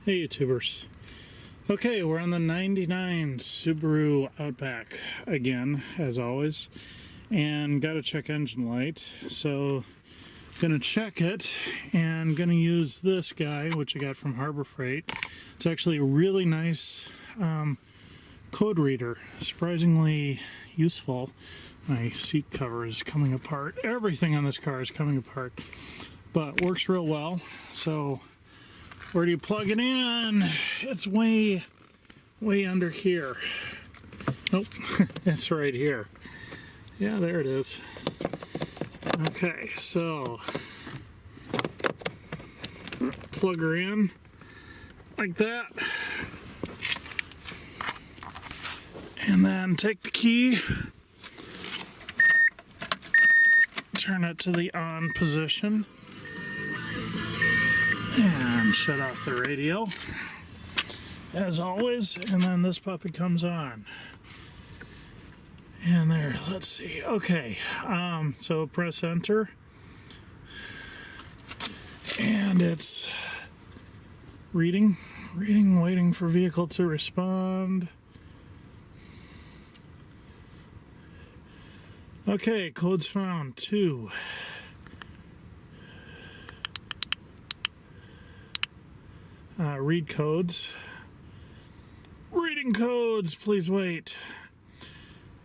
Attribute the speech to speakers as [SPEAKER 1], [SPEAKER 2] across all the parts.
[SPEAKER 1] Hey YouTubers. Okay, we're on the 99 Subaru Outback again, as always, and got to check engine light. So gonna check it and gonna use this guy, which I got from Harbor Freight. It's actually a really nice code reader, surprisingly useful. My seat cover is coming apart. Everything on this car is coming apart, but works real well. So where do you plug it in? It's way under here. Nope, it's right here. Yeah, there it is. Okay, so plug her in like that. And then take the key, turn it to the on position, and shut off the radio as always, and then this puppy comes on. And there, let's see. Okay, so press enter, and it's reading, waiting for vehicle to respond. Okay, codes found 2. Read codes. Reading codes, please wait.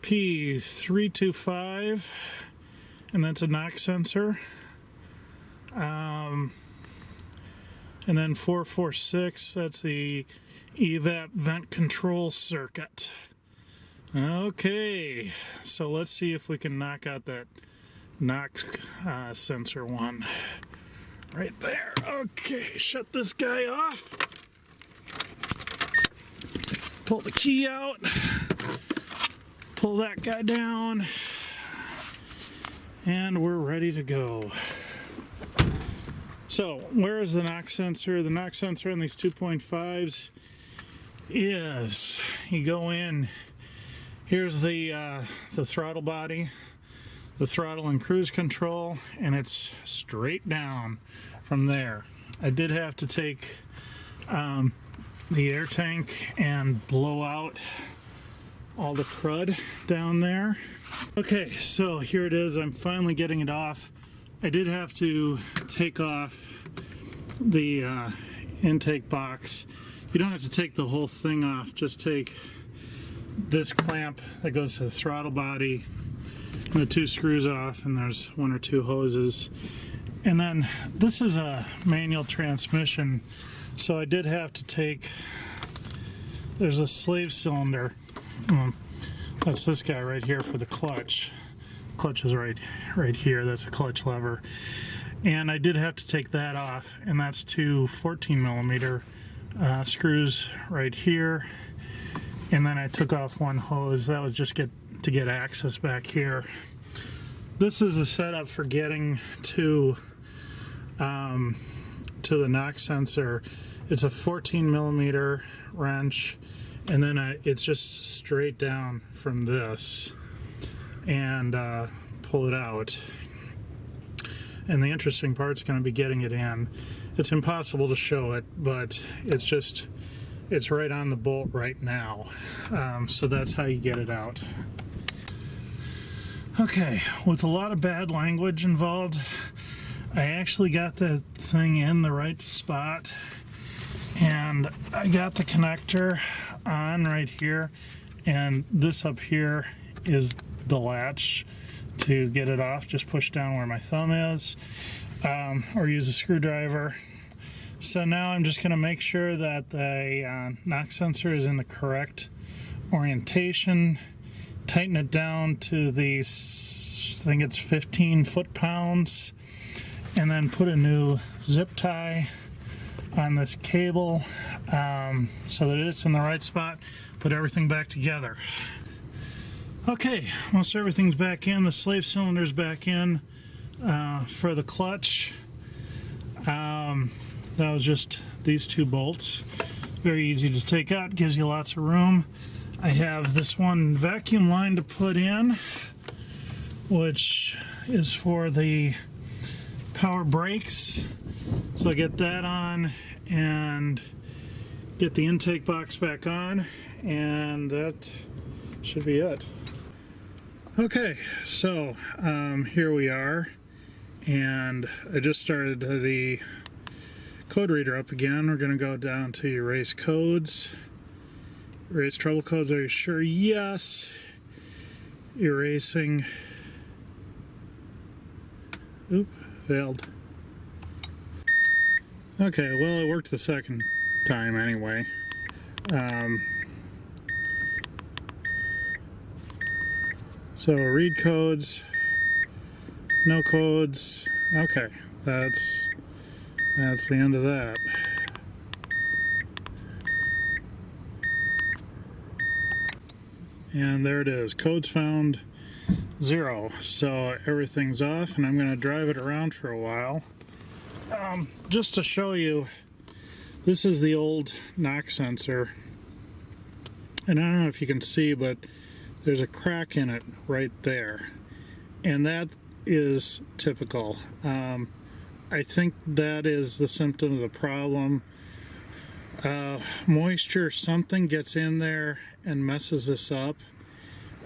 [SPEAKER 1] P325, and that's a knock sensor. And then 446, that's the evap vent control circuit. Okay, so let's see if we can knock out that knock sensor one. Right there. Okay, shut this guy off. Pull the key out. Pull that guy down. And we're ready to go. So, where is the knock sensor? The knock sensor on these 2.5s is, you go in, here's the throttle body, the throttle and cruise control, and it's straight down from there. I did have to take the air tank and blow out all the crud down there. Okay, so here it is. I'm finally getting it off. I did have to take off the intake box. You don't have to take the whole thing off, just take this clamp that goes to the throttle body and the 2 screws off, and there's 1 or 2 hoses. And then this is a manual transmission, so I did have to take, there's a slave cylinder. That's this guy right here for the clutch. Clutch is right here. That's a clutch lever. And I did have to take that off, and that's 2 14mm screws right here. And then I took off 1 hose. That was just to get access back here. This is the setup for getting to the knock sensor. It's a 14mm wrench, and then it's just straight down from this, and pull it out. And the interesting part's going to be getting it in. It's impossible to show it, but it's right on the bolt right now. So that's how you get it out. Okay, with a lot of bad language involved, I actually got the thing in the right spot, and I got the connector on right here, and this up here is the latch to get it off. Just push down where my thumb is, or use a screwdriver. So now I'm just going to make sure that the knock sensor is in the correct orientation, tighten it down to the, I think it's 15 foot-pounds, and then put a new zip tie on this cable so that it's in the right spot. Put everything back together. Okay, once everything's back in, the slave cylinder's back in for the clutch. That was just these 2 bolts. Very easy to take out, gives you lots of room. I have this one vacuum line to put in, which is for the power brakes. So I get that on, and get the intake box back on, and that should be it. Okay, so here we are, and I just started the code reader up again. We're going to go down to erase codes. Erase trouble codes, are you sure? Yes. Erasing. Oop, failed. Okay, well, it worked the second time anyway. So read codes, no codes. Okay, that's the end of that. And there it is, codes found 0. So everything's off, and I'm going to drive it around for a while. Just to show you, this is the old knock sensor. And I don't know if you can see, but there's a crack in it right there. And that is typical. I think that is the symptom of the problem. Moisture, something gets in there and messes this up.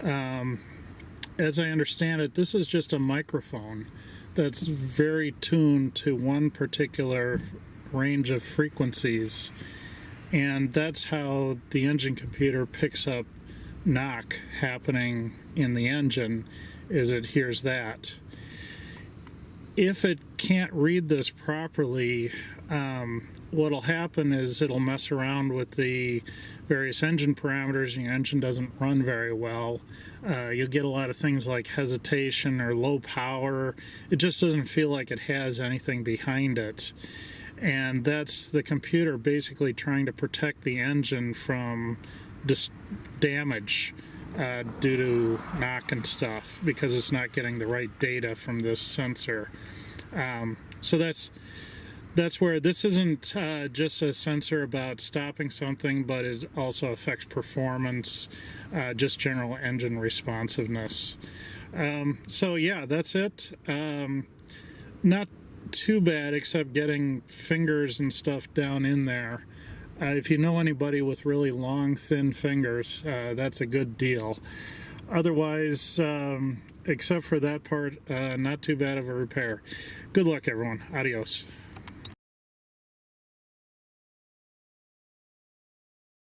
[SPEAKER 1] As I understand it, this is just a microphone that's very tuned to one particular range of frequencies, and that's how the engine computer picks up knock happening in the engine, is it hears that. If it can't read this properly, what'll happen is it'll mess around with the various engine parameters, and your engine doesn't run very well. You'll get a lot of things like hesitation or low power. It just doesn't feel like it has anything behind it. And that's the computer basically trying to protect the engine from damage due to knock and stuff, because it's not getting the right data from this sensor. So that's where this isn't just a sensor about stopping something, but it also affects performance, just general engine responsiveness. So yeah, that's it. Not too bad, except getting fingers and stuff down in there. If you know anybody with really long, thin fingers, that's a good deal. Otherwise, except for that part, not too bad of a repair. Good luck, everyone. Adios.